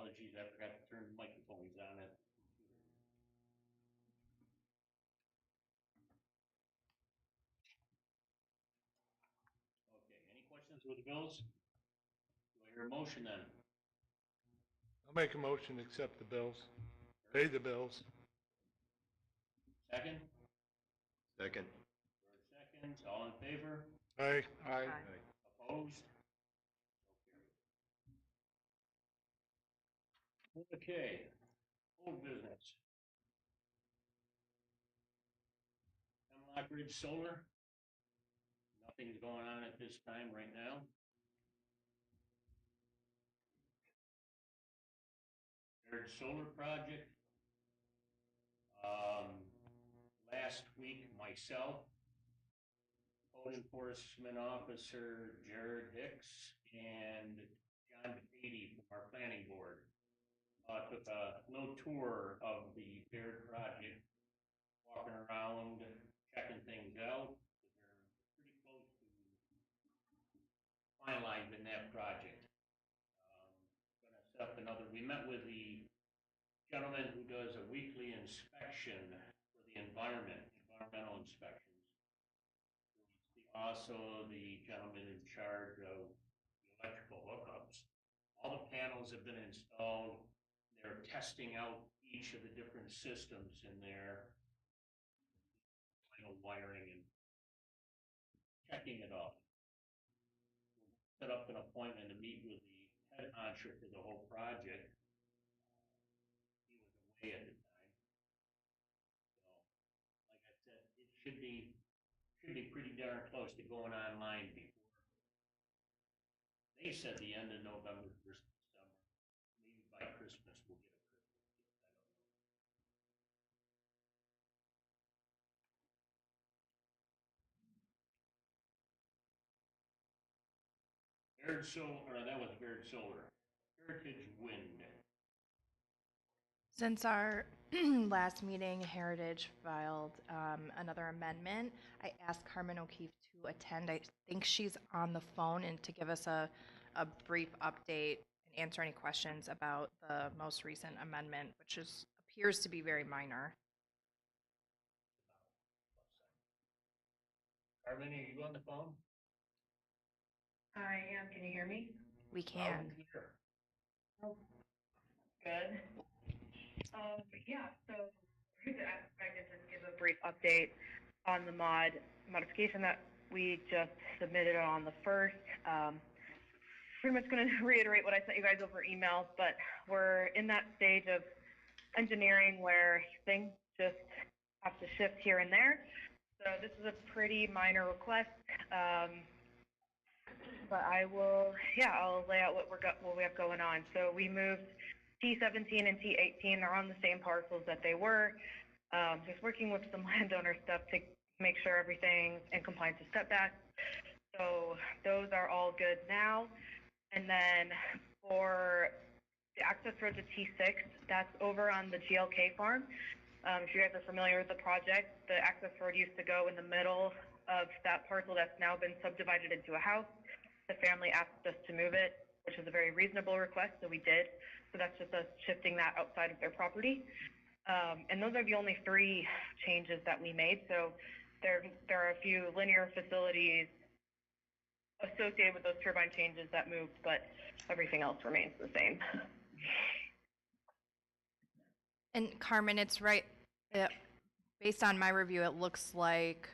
Apologies, I forgot to turn the microphones on it. Okay, any questions with the bills? Do I hear a motion then? I'll make a motion to accept the bills, pay the bills. Second? Second. George seconds, all in favor? Aye. Aye. Opposed? Okay, old business. Hemlock Ridge Solar. Nothing's going on at this time right now. Ridge Solar Project. Last week, myself, Code Enforcement Officer Jared Hicks, and John Beatty from our planning board took a little tour of the Baird project, walking around, checking things out. They're pretty close to finalizing that project. Gonna set up another, we met with the gentleman who does a weekly inspection for the environmental inspections. Also the gentleman in charge of the electrical hookups. All the panels have been installed. They're testing out each of the different systems in there, final wiring and checking it off. Set up an appointment to meet with the head honcho for the whole project. He was away at the time. So, like I said, it should be pretty darn close to going online before. They said the end of November, 1st of December. Maybe by Christmas we'll get a Christmas gift. I don't know. Baird Solar, or that was Baird Solar. Heritage Wind. Since our last meeting, Heritage filed another amendment. I asked Carmen O'Keefe to attend. I think she's on the phone and to give us a brief update and answer any questions about the most recent amendment, which appears to be very minor. Carmen, are you on the phone? I am. Can you hear me? We can. Oh, good. Yeah, so I can just give a brief update on the modification that we just submitted on the 1st. Pretty much going to reiterate what I sent you guys over email, but we're in that stage of engineering where things just have to shift here and there. So this is a pretty minor request, but I'll lay out what we have going on. So we moved T17 and T18. They're on the same parcels that they were. Just working with some landowner stuff to make sure everything's in compliance with setbacks. So those are all good now. And then for the access road to T6, that's over on the GLK farm. If you guys are familiar with the project, the access road used to go in the middle of that parcel that's now been subdivided into a house. The family asked us to move it, which is a very reasonable request, so we did. So that's just us shifting that outside of their property. And those are the only 3 changes that we made. So there are a few linear facilities associated with those turbine changes that moved, but everything else remains the same. And Carmen, it's right. Based on my review, it looks like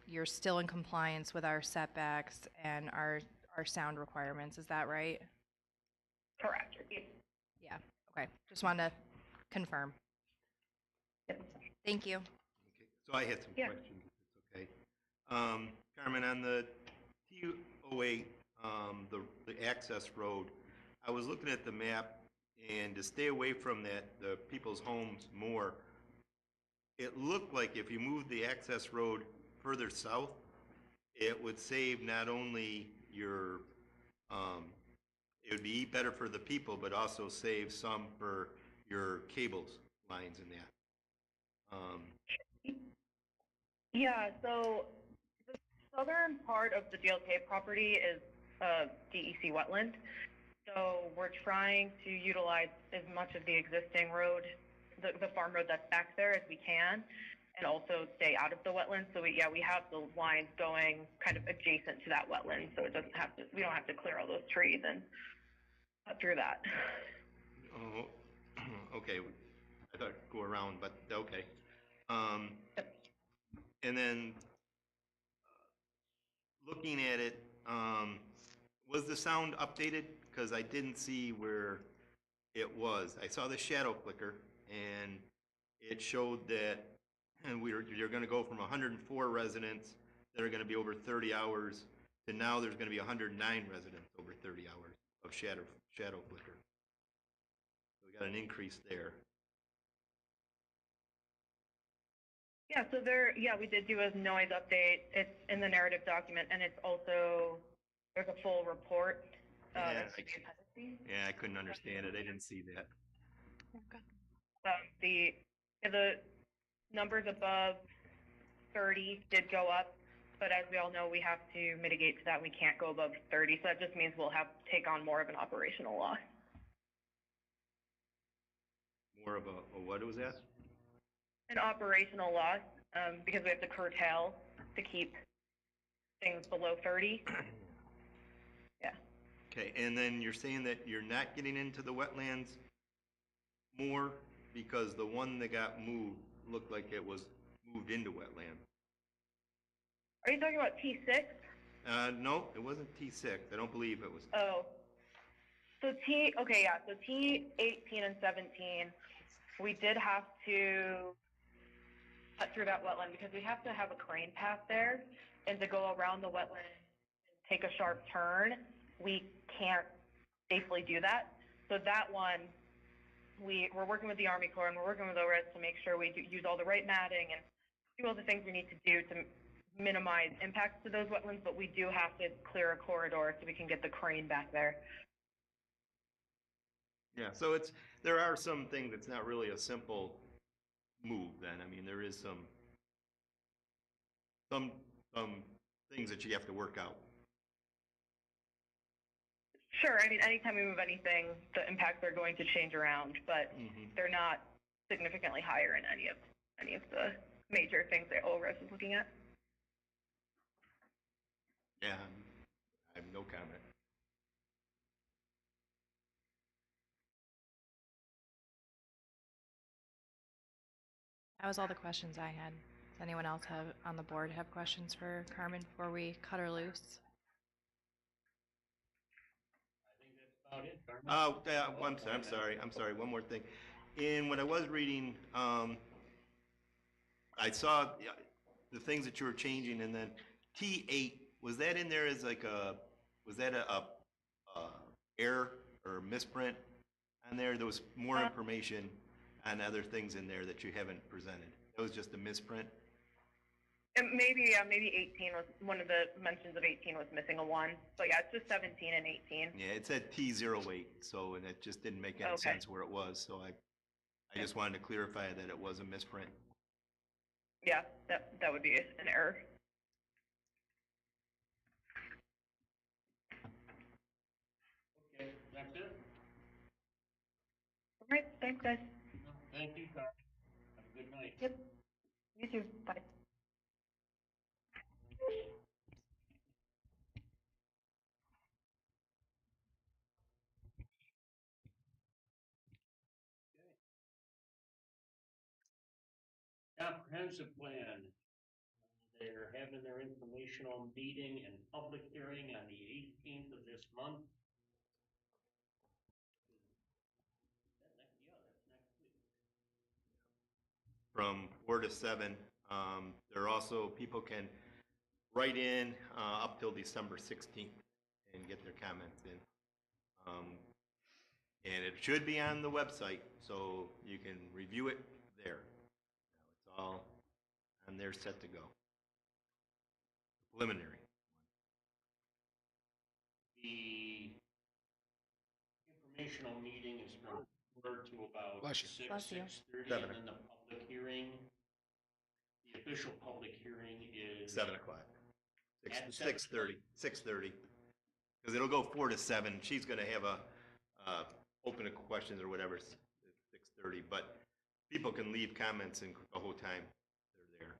you're still in compliance with our setbacks and our sound requirements. Is that right? Correct. Yeah. Okay. Just wanted to confirm. Yep. Thank you. Okay. So I had some questions, if it's okay. Carmen, on the T08, the access road, I was looking at the map, and to stay away from the people's homes more, it looked like if you moved the access road further south, it would save not only your, it would be better for the people, but also save some for your cables lines in that. Yeah, so the southern part of the GLK property is DEC wetland. So we're trying to utilize as much of the existing road, the farm road that's back there as we can, and also stay out of the wetlands. So we have the lines going kind of adjacent to that wetland, so we don't have to clear all those trees and cut through that. Oh, okay, I thought go around, but okay. Um, and then, looking at it, was the sound updated? Because I didn't see where it was. I saw the shadow flicker, and it showed that you're gonna go from 104 residents that are gonna be over 30 hours to now there's gonna be 109 residents over 30 hours of shadow flicker. So we got an increase there. Yeah, so we did do a noise update. It's in the narrative document, and it's also, there's a full report. Yeah, That's the appendices. Yeah, I couldn't understand it. I didn't see that. The numbers above 30 did go up, but as we all know, we have to mitigate to that. We can't go above 30, so that just means we'll have to take on more of an operational loss. More of a what was that? An operational loss, because we have to curtail to keep things below 30. Yeah. Okay, and then you're saying that you're not getting into the wetlands more because the one that got moved looked like it was moved into wetland. Are you talking about T6? No, it wasn't T6. I don't believe it was. Oh. So T18 and 17, we did have to cut through that wetland because we have to have a crane path there, and to go around the wetland and take a sharp turn, we can't safely do that. So that one, we're working with the Army Corps and we're working with ORES to make sure we use all the right matting and do all the things we need to do to minimize impacts to those wetlands, but we do have to clear a corridor so we can get the crane back there. Yeah, so there are some things that's not really a simple move then. I mean, there is some things that you have to work out. Sure, I mean, anytime we move anything, the impacts are going to change around, but they're not significantly higher in any of the major things that ORES is looking at. Yeah, I have no comment. That was all the questions I had. Does anyone else on the board have questions for Carmen before we cut her loose? I think that's about it, Carmen. Oh, yeah, I'm sorry. One more thing. When I was reading, I saw the things that you were changing, and then T8, was that in there as like was that a error or misprint on there? There was more information on other things in there that you haven't presented. That was just a misprint? And maybe 18 was, one of the mentions of 18 was missing a 1. So yeah, it's just 17 and 18. Yeah, it said T08, so, and it just didn't make any sense where it was, so I just wanted to clarify that it was a misprint. Yeah, that would be an error. Okay, that's it. All right, thanks, guys. Thank you, Carmen. Have a good night. Yep. You too. Bye. Comprehensive plan. They're having their informational meeting and public hearing on the 18th of this month. That's next week. From 4 to 7. There are also, people can write in up till December 16th and get their comments in. And it should be on the website, so you can review it there. It's all on there, set to go. Preliminary. The informational meeting is from 4 to about Bless you. 6, Bless you. 6:30, and then the public hearing, the official public hearing is 7 o'clock. At 6:30. 6:30. Because it'll go 4 to 7. She's going to have open to questions or whatever, it's 6:30, but people can leave comments in the whole time they're there.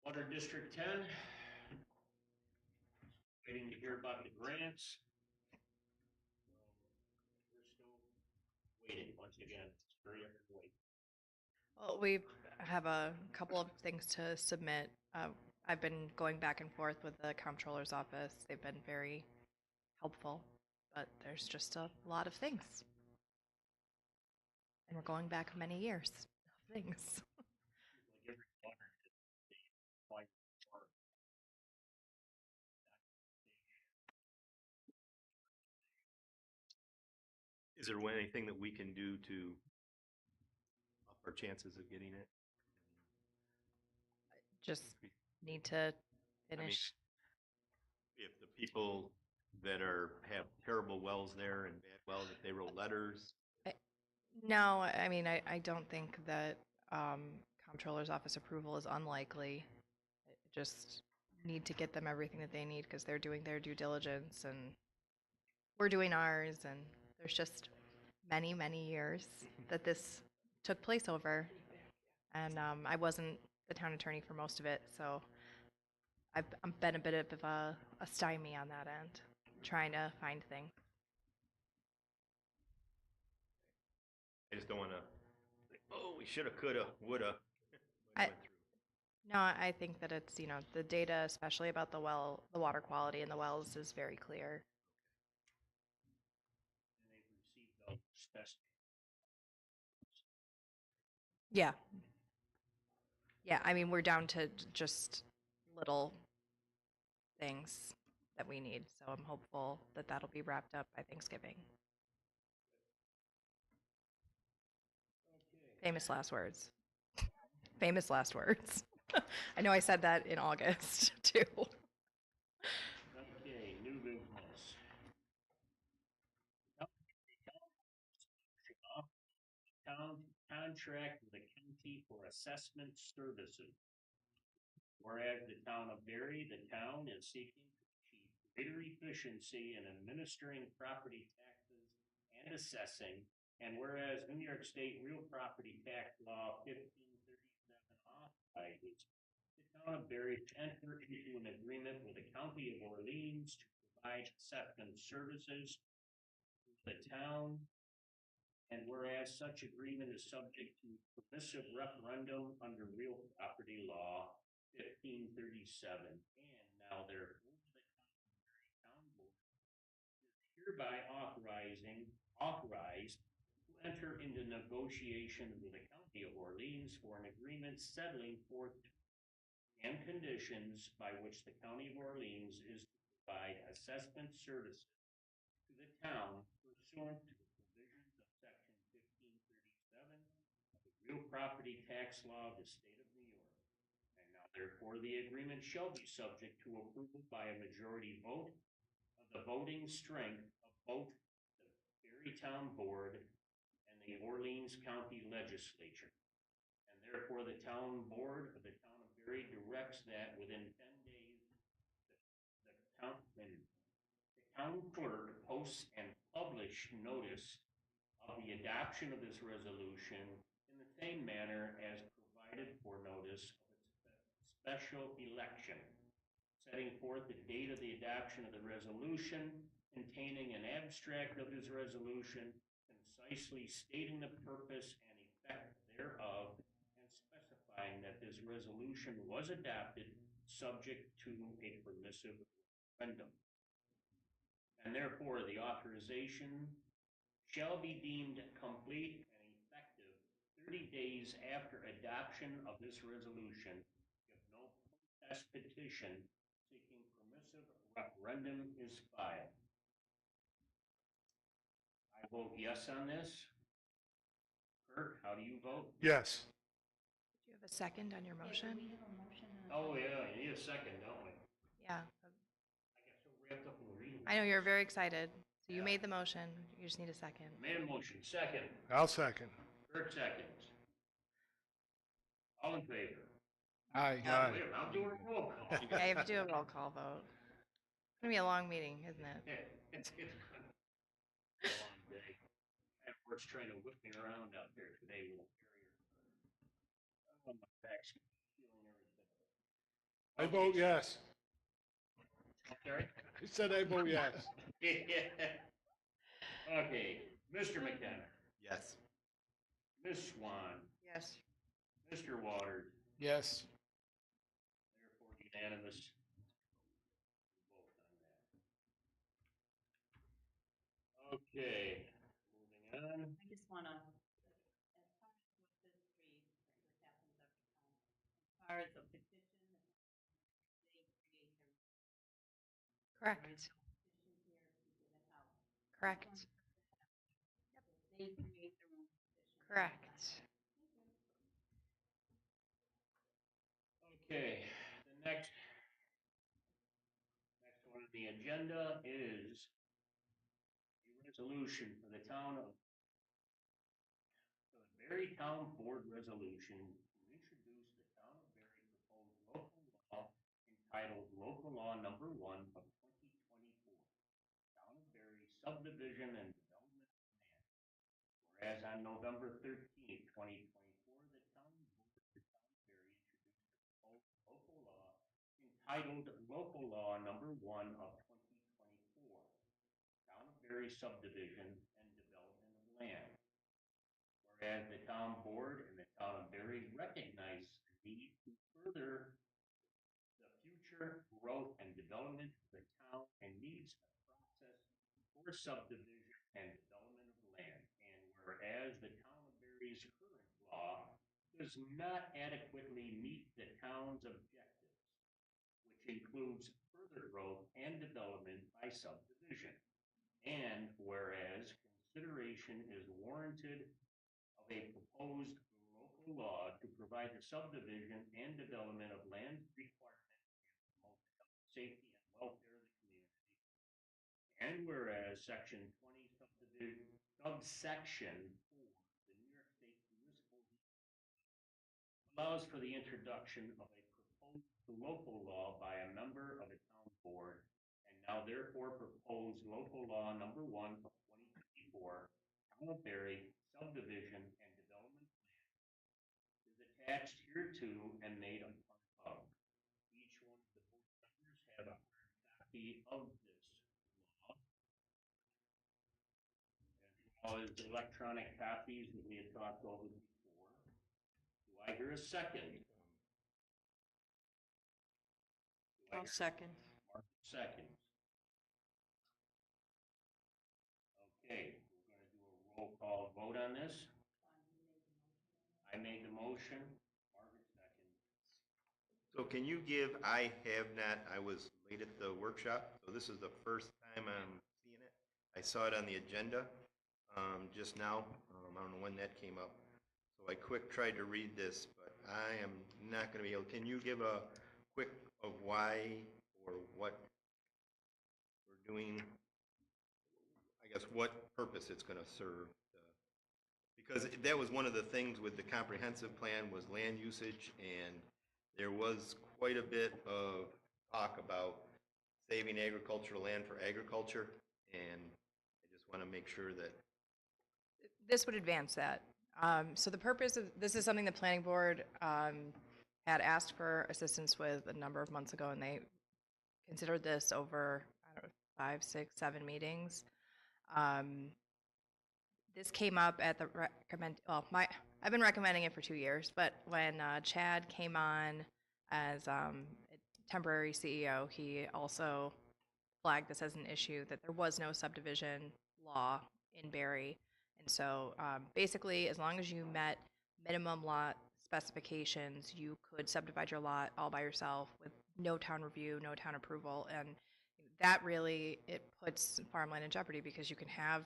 Water District 10. Waiting to hear about the grants. We're still waiting once again. Hurry up and wait. Well, we have a couple of things to submit. I've been going back and forth with the comptroller's office. They've been very helpful, but there's just a lot of things. And we're going back many years of things. Like every water district, they apply for Is there anything that we can do to up our chances of getting it? Just need to I mean, finish. if the people that have terrible wells there and bad wells, if they wrote letters, No, I mean, I don't think that comptroller's office approval is unlikely. I just need to get them everything that they need because they're doing their due diligence and we're doing ours, and there's just many, many years that this took place over. And I wasn't the town attorney for most of it, so I've been a bit of a stymie on that end, trying to find things. I just don't want to, oh, we shoulda, coulda, woulda. I- No, I think that it's, the data, especially about the water quality in the wells is very clear. and they've received those tests. Yeah. Yeah, I mean, we're down to just little things that we need, so I'm hopeful that that'll be wrapped up by Thanksgiving. Famous last words. Famous last words. I know I said that in August, too. Okay, new business. Town contract with the county for assessment services. Whereas the town of Berry, the town is seeking to achieve greater efficiency in administering property taxes and assessing. And whereas New York State Real Property Tax Law 1537 authorizes the town of Berry to enter into an agreement with the county of Orleans to provide assessment services to the town. And whereas such agreement is subject to permissive referendum under Real Property Law 1537, and now therefore the town board is hereby authorized to enter into negotiation with the county of Orleans for an agreement settling forth and conditions by which the county of Orleans is to provide assessment services to the town pursuant to the provisions of section 1537 of the Real Property Tax Law of the state of New York. And now therefore the agreement shall be subject to approval by a majority vote of the voting strength of both the Berry Town Board and the Orleans County Legislature. And therefore the town board of the town of Berry directs that within 10 days, the town clerk posts and publish notice of the adoption of this resolution in the same manner as provided for notice of its special election, setting forth the date of the adoption of the resolution, containing an abstract of this resolution, concisely stating the purpose and effect thereof, and specifying that this resolution was adopted subject to a permissive referendum. And therefore, the authorization shall be deemed complete and effective 30 days after adoption of this resolution if no protest petition seeking permissive referendum is filed. I vote yes on this. Kurt, how do you vote? Yes. Do you have a second on your motion? Oh, yeah, you need a second, don't we? Yeah. I got so wrapped up in reading. I know you're very excited. So you Yeah. made the motion. You just need a second. Made a motion, second. I'll second. Kurt seconds. All in favor? Aye. Wait, I'm doing a roll call. Yeah, you have to do a roll call vote. gonna be a long meeting, isn't it? It's gonna be a long day. And we're trying to whip me around out there today with a carrier. Oh, my back's feeling everything. I vote yes. I'm sorry? I said I vote yes. Okay, Mr. McKenna, Yes. Ms. Swan, Yes. Mr. Waters, Yes. therefore unanimous vote on that. Okay, moving on. I just want to, as far as with this street, this happens every time. As far as a petition, they create their, there Correct. is no petition here to get it out. Correct. They create their own petition. Correct. Okay, the next one on the agenda is a resolution for the town of, the Berry Town Board resolution to introduce the town of Berry proposed local law entitled Local Law Number 1 of 2024, Town of Berry Subdivision and Development Plan. Whereas on November 13th, 2024, the town board of the town of Berry introduced a proposed local law entitled Local Law Number 1 of 2024, Town of Berry Subdivision and Development of Land. Whereas the town board and the town of Berry recognize the need to further the future growth and development of the town and needs a process for subdivision and development of land. And whereas the town of Berry's current law does not adequately meet the town's objectives, which includes further growth and development by subdivision. And whereas consideration is warranted of a proposed local law to provide the subdivision and development of land requirement and promote the health, safety, and welfare of the community. And whereas Section 20 subdivision, subsection 4, the New York State Municipal allows for the introduction of a proposed local law by a member of a town board, and now therefore proposed local law number 1 of 2024, Town of Berry Subdivision and Development Plan, is attached hereto and made a part of. Each one of the board members have a hard copy of this law, as well as electronic copies that we had talked over before. Do I hear a second? I'll second. Mark seconds. Okay, we're gonna do a roll call vote on this. I made the motion, Margaret second. So can you give, I have not, I was late at the workshop, so this is the first time I'm seeing it. I saw it on the agenda just now. I don't know when that came up. So I tried to read this, but I am not going to be able, can you give a quick of why or what we're doing? I guess what purpose it's going to serve? Because that was one of the things with the comprehensive plan was land usage, and there was quite a bit of talk about saving agricultural land for agriculture, and I just want to make sure that. This would advance that. So the purpose of, this is something the planning board had asked for assistance with a number of months ago, and they considered this over, I don't know, 5, 6, 7 meetings. This came up at the I've been recommending it for 2 years, but when Chad came on as temporary CEO, he also flagged this as an issue that there was no subdivision law in Berry. And so basically, as long as you met minimum lot specifications, you could subdivide your lot all by yourself with no town review, no town approval. And that really, it puts farmland in jeopardy because you can have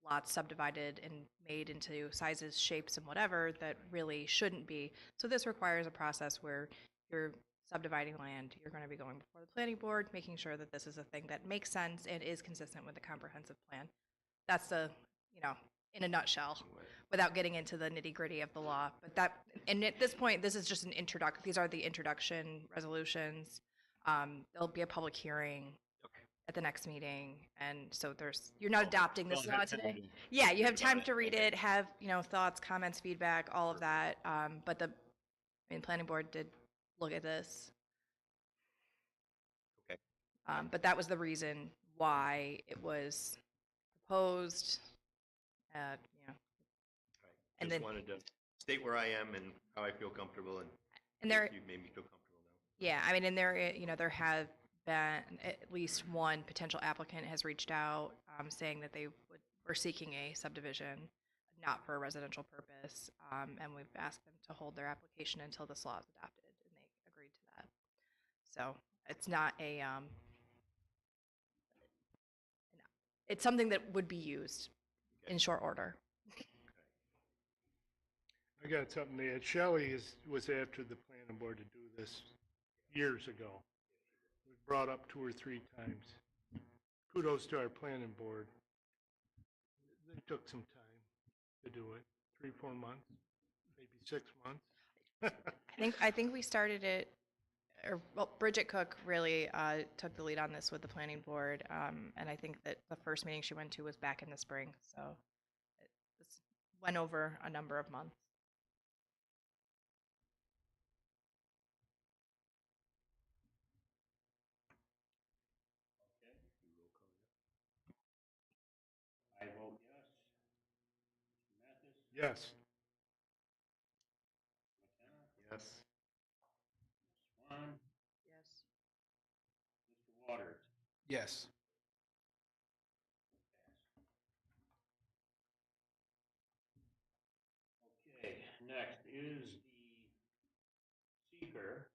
lots subdivided and made into sizes, shapes, and whatever that really shouldn't be. So this requires a process where you're subdividing land, you're going to be going before the planning board, making sure that this is a thing that makes sense and is consistent with the comprehensive plan. That's the, in a nutshell, without getting into the nitty gritty of the law. But that, and at this point, this is just an introduction. These are the introduction resolutions. There'll be a public hearing at the next meeting, and so you're not Oh, adopting this so law that's today. fine. Yeah, you have Think about time it. to read Okay. it, have, thoughts, comments, feedback, all of that, but planning board did look at this. Okay. But that was the reason why it was proposed, you know, Right. and Just then, wanted to state where I am and how I feel comfortable, and and there, you made me feel comfortable now. yeah, I mean, and there, there have been at least one potential applicant has reached out, saying that were seeking a subdivision, not for a residential purpose, and we've asked them to hold their application until this law is adopted, and they agreed to that. So it's not it's something that would be used in short order. I got something to add. Shelley was after the planning board to do this years ago. It was brought up 2 or 3 times. Kudos to our planning board. They took some time to do it, 3, 4 months, maybe 6 months. I think we started it, or well, Bridget Cook really took the lead on this with the planning board, and I think that the first meeting she went to was back in the spring, so this went over a number of months. Okay. I vote yes. Mr. Mathis? Yes. McKenna? Yes. Ms. Swan? Yes. Mr. Waters? Yes. Okay, next is the seeker.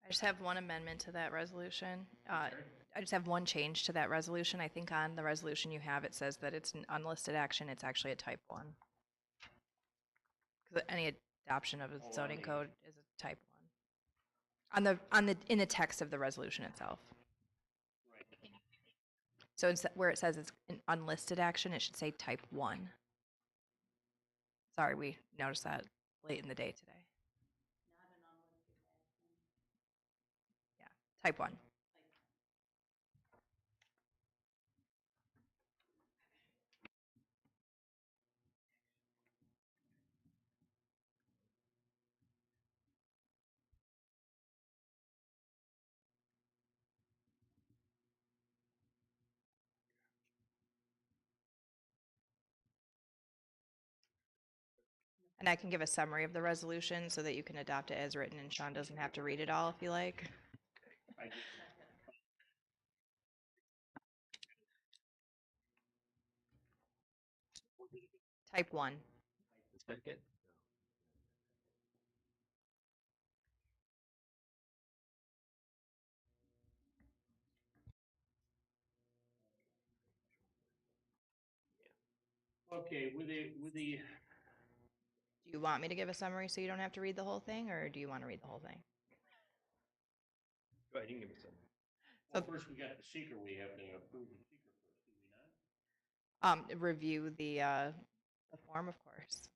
I just have one amendment to that resolution. Sorry? I just have one change to that resolution. I think on the resolution you have, it says that it's an unlisted action. It's actually a type 1. Because any adoption of a Oh, zoning on the- code is a type 1. In the text of the resolution itself. Right. So where it says it's an unlisted action, it should say type 1. Sorry, we noticed that late in the day today. Not an unlisted action. Yeah, type 1. And I can give a summary of the resolution so that you can adopt it as written and Sean doesn't have to read it all if you like. I just, Type 1. Second? okay, with the, Do you want me to give a summary so you don't have to read the whole thing, or do you want to read the whole thing? Go ahead, you can give me some. well, first we got the seeker, we have to approve the seeker first, do we not? Review the form, of course.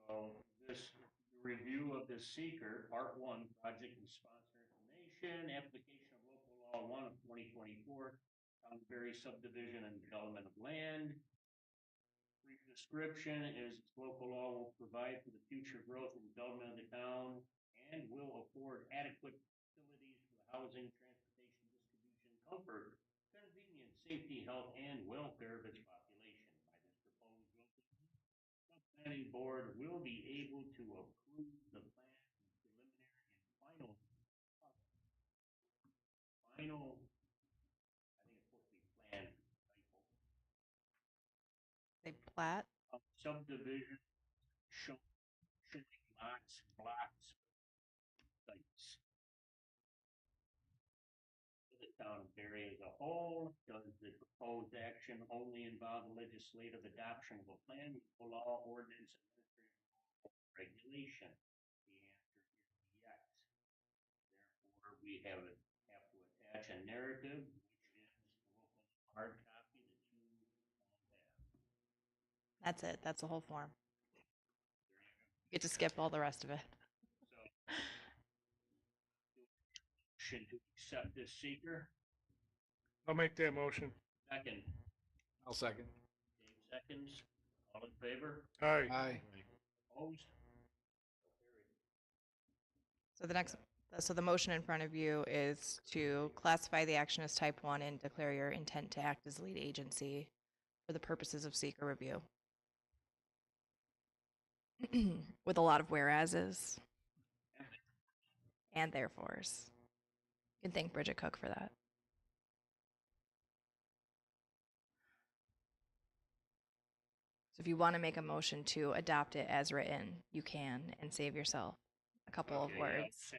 So this review of the seeker, part 1, project and sponsor information, application of local law 1 of 2024, Berry subdivision and development of land. Brief description is local law will provide for the future growth and development of the town and will afford adequate facilities for the housing, transportation, distribution, comfort, convenience, safety, health, and welfare of its population. By this proposed local law, the planning board will be able to approve the plan in preliminary and final, I think it's supposed to be plan, typo. They plat. Subdivision showing lots, blocks, sites. For the town of Berry as a whole, does the proposed action only involve the legislative adoption of a plan, law, ordinance, administrative regulation? The answer is yes. Therefore, we have to attach a narrative, which is the local hard copy that you all have. That's it. That's the whole form. You get to skip all the rest of it. So Should accept this seeker. I'll make that motion. Second, I'll second. Dave seconds. All in favor? Aye. Aye. Opposed? So the motion in front of you is to classify the action as type 1 and declare your intent to act as lead agency for the purposes of seeker review. With a lot of whereases and therefores. You can thank Bridget Cook for that. So if you want to make a motion to adopt it as written, you can and save yourself a couple of Okay, words.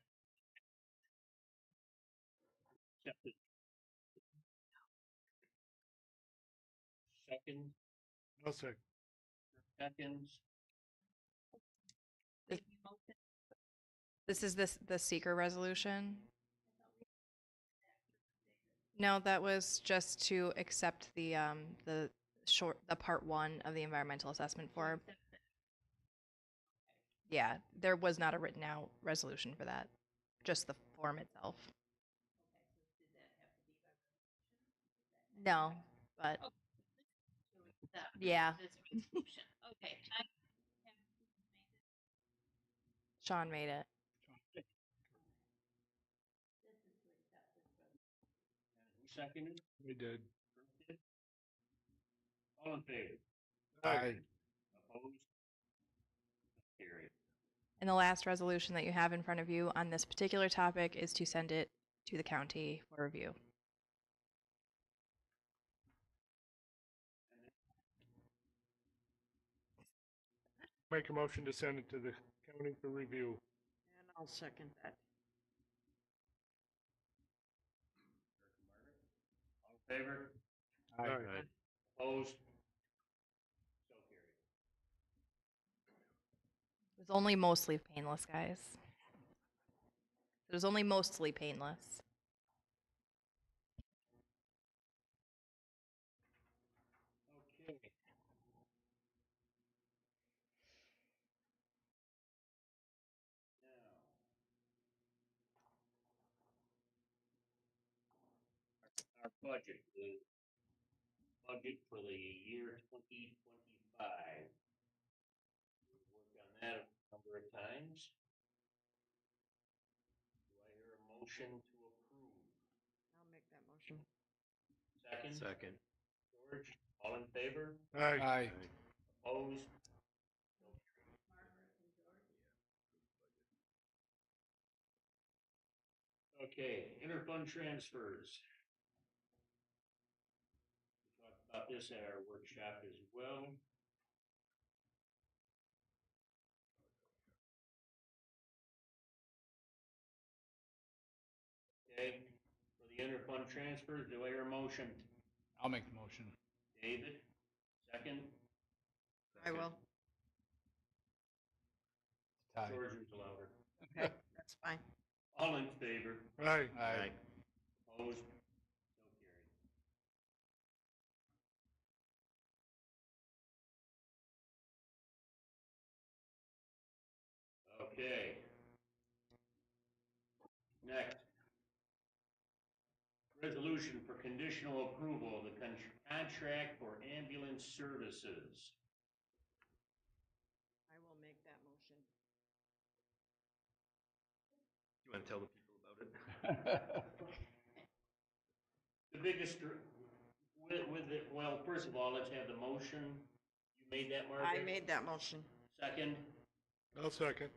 Accept it. Second, I'll second. seconds. This is the seeker resolution. No, that was just to accept the part 1 of the environmental assessment form. Yeah, there was not a written out resolution for that, just the form itself. No, but yeah, This resolution. Okay. Sean made it. Who seconded? We did. All in favor? Aye. Opposed? Carried. And the last resolution that you have in front of you on this particular topic is to send it to the county for review. Make a motion to send it to the county for review. And I'll second that. All in favor? Aye. Opposed? So carried. It was only mostly painless, guys. It was only mostly painless. Okay. Now, our budget, the budget for the year 2025. We worked on that a number of times. Do I hear a motion to approve? I'll make that motion. Second? Second. George, all in favor? Aye. Aye. Opposed? Okay, interfund transfers. We talked about this at our workshop as well. Okay, for the interfund transfers, do I hear a motion? I'll make the motion. David, second. I will. Aye. George was louder. Okay, that's fine. All in favor? Aye. Aye. Opposed? So carried. Okay. Next. Resolution for conditional approval of the contract for ambulance services. I will make that motion. You want to tell the people about it? The biggest, with it, well, first of all, let's have the motion. You made that, Margaret? I made that motion. Second? I'll second.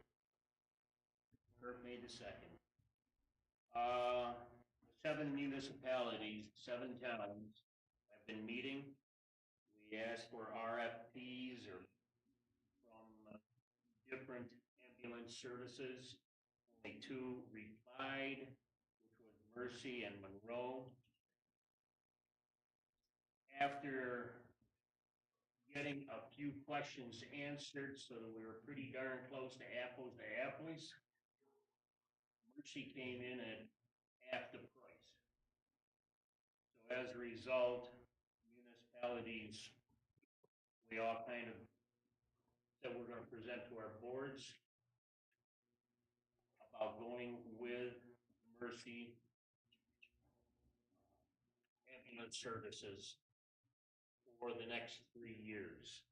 Kurt made the second. 7 municipalities, 7 towns have been meeting. We asked for RFPs or from different ambulance services. Only 2 replied, which was Mercy and Monroe. After getting a few questions answered so that we were pretty darn close to apples, Mercy came in at half the price. So as a result, municipalities, we all kind of said we're gonna present to our boards a about going with Mercy ambulance services for the next 3 years.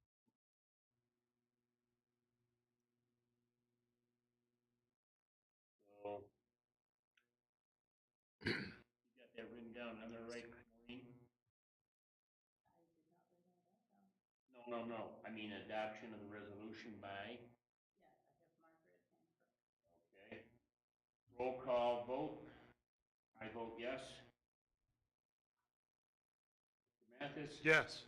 So, you got that written down on the right, Maureen? No, I mean adoption of the resolution by, okay. Roll call vote. I vote yes. Mr. Mathis? Yes.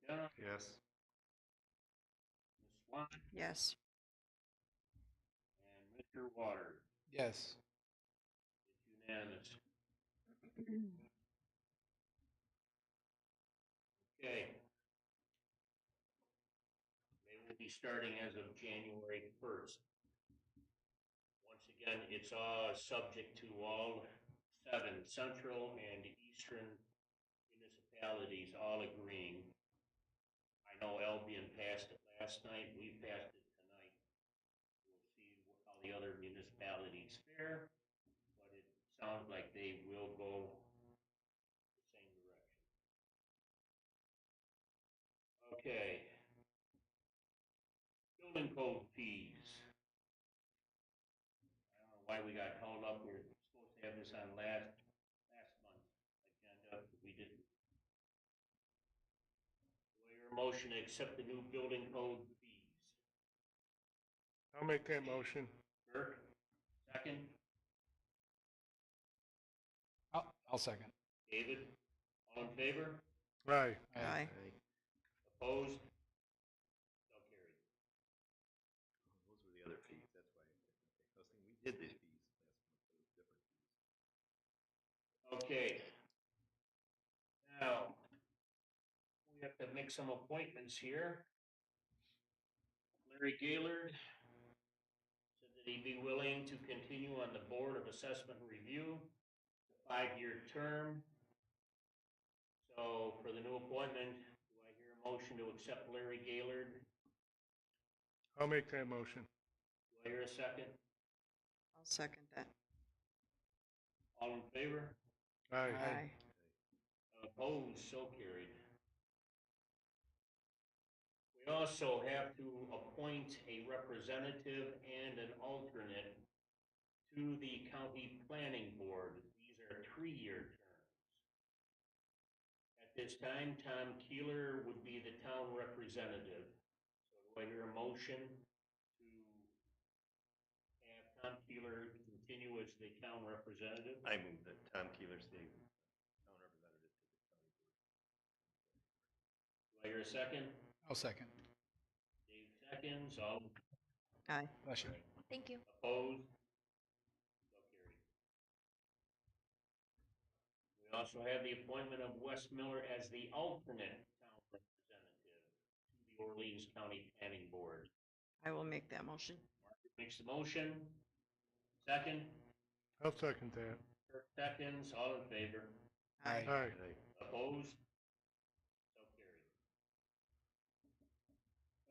Dr. McKenna? Yes. Ms. Swan? Yes. And Mr. Waters? Yes. It's unanimous. Okay. They will be starting as of January 1st. Once again, it's all subject to all 7 central and eastern municipalities all agreeing. I know Albion passed it last night, we passed it tonight. We'll see how the other municipalities fare, but it sounds like they will go the same direction. Okay. Building code fees. I don't know why we got held up, we were supposed to have this on last month's agenda, but we didn't. Do I hear a motion to accept the new building code fees? I'll make that motion. Kirk, second. I'll second. David, all in favor? Aye. Aye. Opposed? So carried. Those were the other fees, that's why. I was thinking, we did these fees last month, but it was different fees. Okay. Now, we have to make some appointments here. Larry Gaylord said that he'd be willing to continue on the Board of Assessment Review, the 5-year term. So for the new appointment, do I hear a motion to accept Larry Gaylord? I'll make that motion. Do I hear a second? I'll second that. All in favor? Aye. Aye. Opposed, so carried. We also have to appoint a representative and an alternate to the county planning board. These are 3-year terms. At this time, Tom Keeler would be the town representative. So do I hear a motion to have Tom Keeler continue as the town representative? I move that Tom Keeler stay town representative to the county board. Do I hear a second? I'll second. Dave seconds, all Aye. Bless you. Thank you. opposed? So carried. We also have the appointment of Wes Miller as the alternate town representative to the Orleans County Planning Board. I will make that motion. Margaret makes the motion. Second, I'll second that. Kirk seconds, all in favor? Aye. Aye. Opposed? So carried.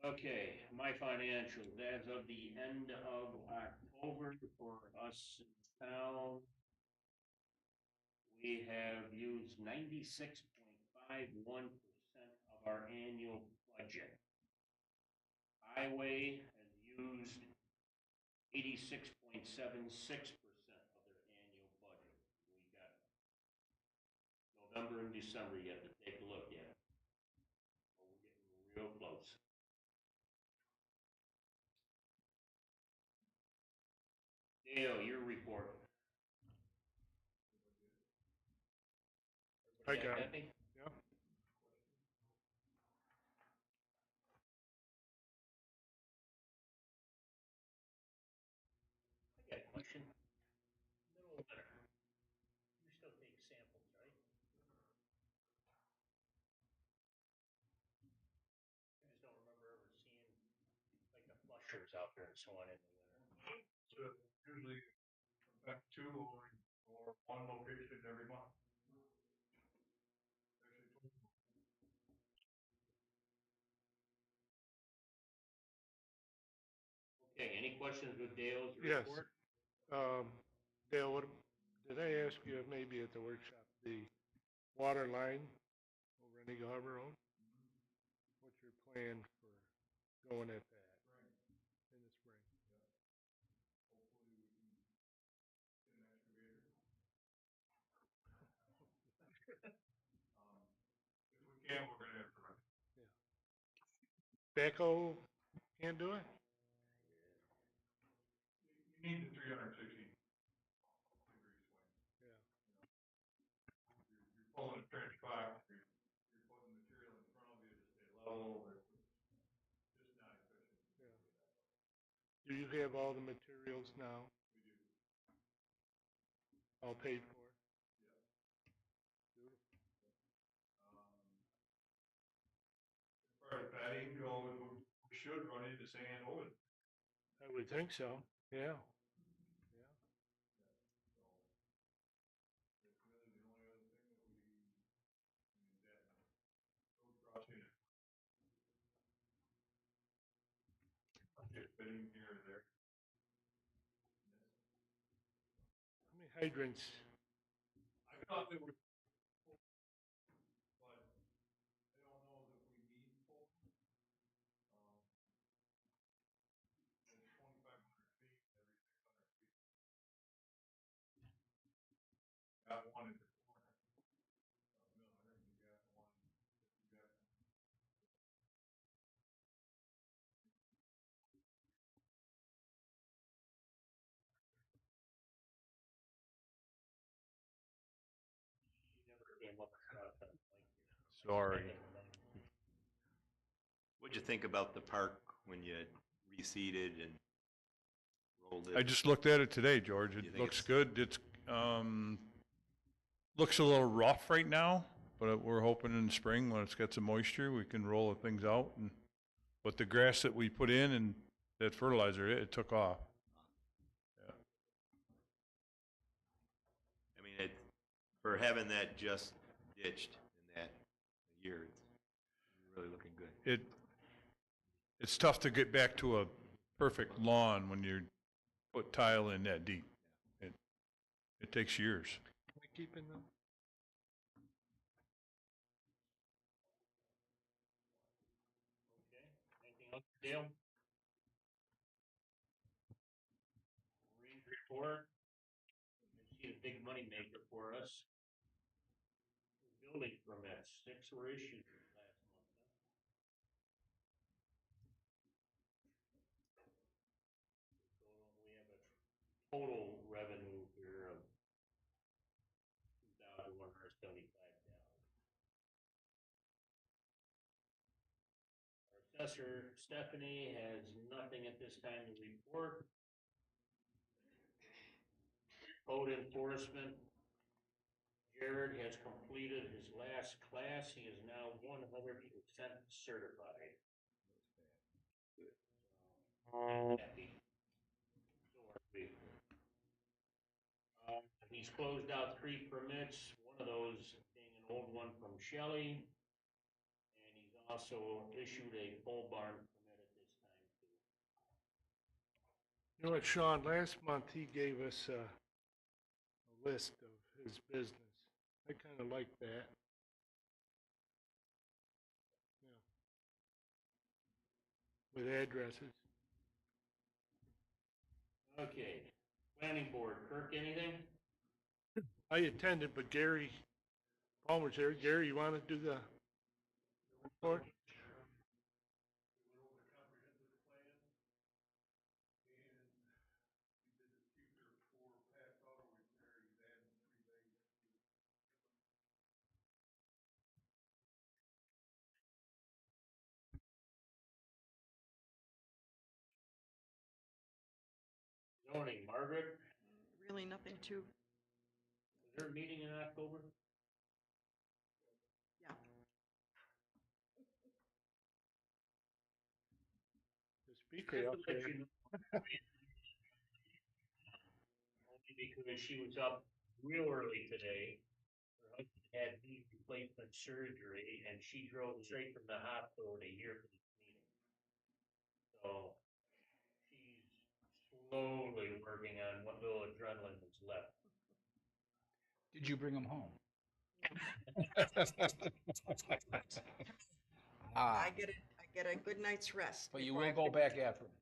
Okay, my financials, as of the end of October for us in town, we have used 96.51% of our annual budget. Highway has used 86.76% of their annual budget. We got November and December yet to take a look at. But we're getting real close. Dale, your report. I got it. Happy? Yeah. I got a question. Middle of winter. You still take samples, right? I just don't remember ever seeing like the flushers out there and so on in the winter. So usually back 2 or 1 location every month. Actually, Okay, any questions with Dale's Yes. report? Dale, did I ask you maybe at the workshop, the water line over on Eagle Harbor Road? What's your plan for going at that in the spring? If we can, we're gonna have to run. Backhoe can't do it? You need the 360 degree swing. Yeah. You're pulling a trench box, you're putting material in front of you to stay level, it's just not efficient. Yeah. Do you have all the materials now? We do. All paid for? Beautiful. As far as batting goes, we should run into San Owen. I would think so, yeah. Yeah. That's really the only other thing that I mean, that road crossing. Just fitting here or there. How many hydrants? I thought they would. But I don't know that we need four. It's 2,500 feet every 600 feet. Got one at the corner. Miller, and you got one, you got. She never came up with that. Sorry. What'd you think about the park when you reseeded and rolled it? I just looked at it today, George. You It think looks it's- good. It's, looks a little rough right now, but we're hoping in the spring when it's got some moisture, we can roll the things out and, but the grass that we put in and that fertilizer, it took off. I mean, for having that just ditched in that year, it's really looking good. It's tough to get back to a perfect lawn when you put tile in that deep. It takes years. Am I keeping them? Okay, anything else, Dale? Marine report. You see a big money maker for us. Building permits, 6 were issued last month. So we have a total revenue here of $2,175. Our assessor Stephanie has nothing at this time to report. Code enforcement, Jared has completed his last class. He is now 100% certified. Happy. So are we. He's closed out 3 permits, one of those being an old one from Shelley. And he's also issued a pole barn permit at this time too. You know what, Sean, last month he gave us a list of his business. I kind of like that. Yeah. With addresses. Okay, planning board, Kirk, anything? I attended, but Gary Palmer's there. Gary, you want to do the report? Zoning, Margaret, Really nothing to, is there a meeting in October? yeah. The speaker up Just to let there. you know. Only because she was up real early today. Her husband had knee replacement surgery and she drove straight from the hospital to here for this meeting. So she's slowly working on what little adrenaline is left. Did you bring them home? Ah, I get a good night's rest. but you before will I go put- back after them.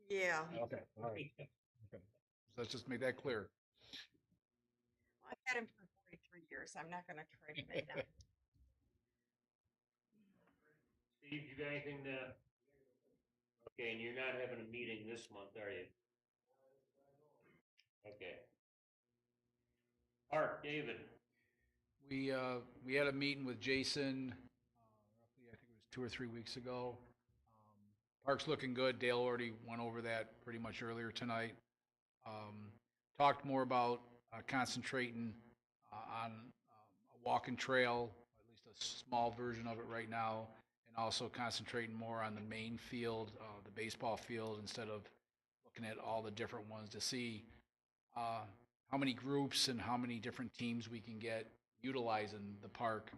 Yeah. Okay, all right. Okay. Let's just make that clear. I've had him for 43 years. I'm not gonna trade him in now. Steve, you got anything to? Okay, and you're not having a meeting this month, are you? Okay. Mark, David, We had a meeting with Jason, roughly, I think it was 2 or 3 weeks ago. Park's looking good. Dale already went over that pretty much earlier tonight. Talked more about concentrating on a walking trail, at least a small version of it right now, and also concentrating more on the main field, the baseball field, instead of looking at all the different ones to see how many groups and how many different teams we can get utilizing the park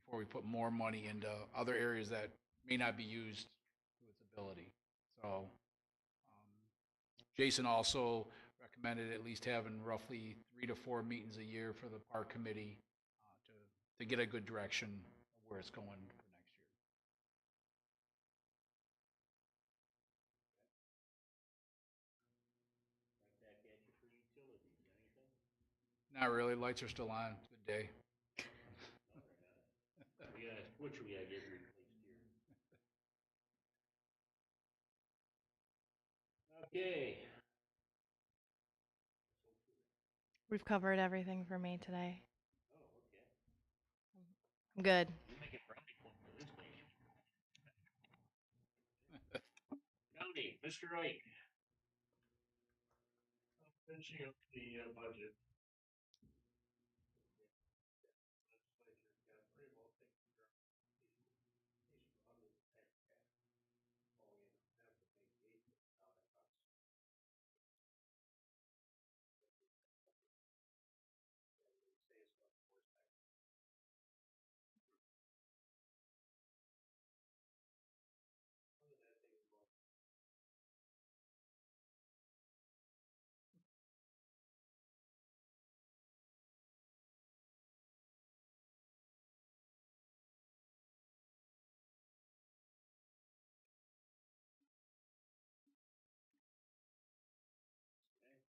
before we put more money into other areas that may not be used to its ability. So Jason also recommended at least having roughly 3 to 4 meetings a year for the park committee to get a good direction of where it's going for next year. right back at you for utilities, anything? Not really. Lights are still on. It's a good day. No, they're not. Which we gotta get replaced here. Okay. We've covered everything for me today. Oh, okay. I'm good. You make it brownie point for this nation. County, Mr. Ike. Finishing up the budget. Legislature got pretty well taken care of. Under the tax cap. Oh, yeah, that's a big $8 cuts. They say it's much worse tax. Other than that,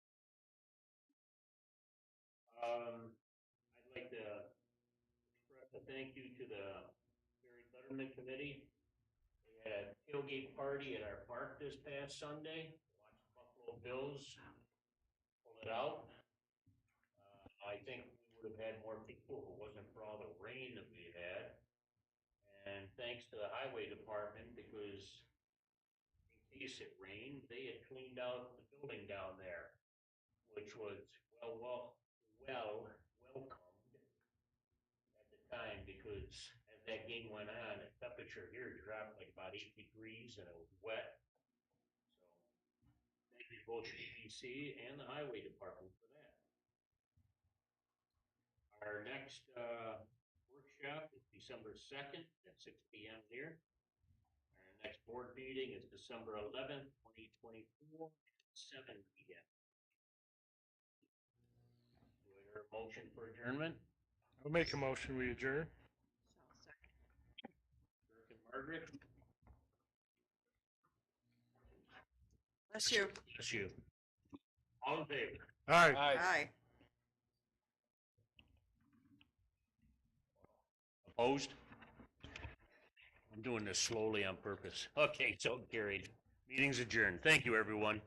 things going. I'd like to express a thank you to the Berry Betterment Committee. We had a tailgate party at our park this past Sunday. Watched Buffalo Bills pull it out. I think we would have had more people if it wasn't for all the rain that we had. And thanks to the highway department, because in case it rained, they had cleaned out the building down there, which was welcomed at the time, because as that game went on, the temperature here dropped like about 8 degrees and it was wet. So thank you both EDC and the highway department for that. Our next workshop is December 2nd at 6 p.m. here. Our next board meeting is December 11th, 2024 at 7 p.m. Do I hear a motion for adjournment? I'll make a motion, we adjourn. So, second. Dirk and Margaret? Bless you. Yes, you. All in favor? Aye. Aye. Opposed? I'm doing this slowly on purpose. Okay, so carried. Meeting's adjourned. Thank you, everyone.